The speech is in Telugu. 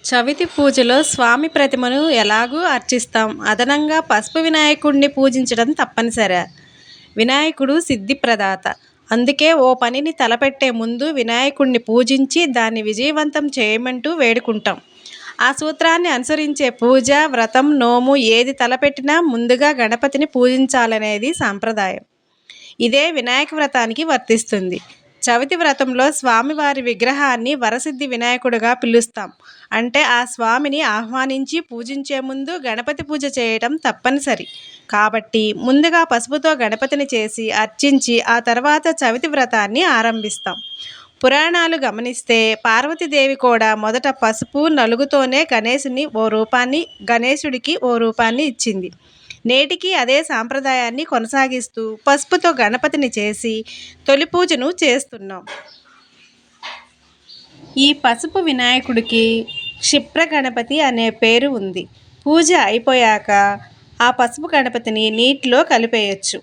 చవితి పూజలో స్వామి ప్రతిమను ఎలాగూ అర్చిస్తాం. అదనంగా పసుపు వినాయకుడిని పూజించడం తప్పనిసరి. వినాయకుడు సిద్ధిప్రదాత. అందుకే ఓ పనిని తలపెట్టే ముందు వినాయకుడిని పూజించి దాన్ని విజయవంతం చేయమంటూ వేడుకుంటాం. ఆ సూత్రాన్ని అనుసరించే పూజ, వ్రతం, నోము ఏది తలపెట్టినా ముందుగా గణపతిని పూజించాలనేది సాంప్రదాయం. ఇదే వినాయక వ్రతానికి వర్తిస్తుంది. చవితి వ్రతంలో స్వామివారి విగ్రహాన్ని వరసిద్ధి వినాయకుడిగా పిలుస్తాం. అంటే ఆ స్వామిని ఆహ్వానించి పూజించే ముందు గణపతి పూజ చేయటం తప్పనిసరి. కాబట్టి ముందుగా పసుపుతో గణపతిని చేసి అర్చించి ఆ తర్వాత చవితి వ్రతాన్ని ఆరంభిస్తాం. పురాణాలు గమనిస్తే పార్వతీదేవి కూడా మొదట పసుపు, నలుగుతోనే గణేశుడికి ఓ రూపాన్ని ఇచ్చింది. నేటికి అదే సాంప్రదాయాన్ని కొనసాగిస్తూ పసుపుతో గణపతిని చేసి తొలి పూజను చేస్తున్నాం. ఈ పసుపు వినాయకుడికి క్షిప్ర గణపతి అనే పేరు ఉంది. పూజ అయిపోయాక ఆ పసుపు గణపతిని నీటిలో కలిపేయచ్చు.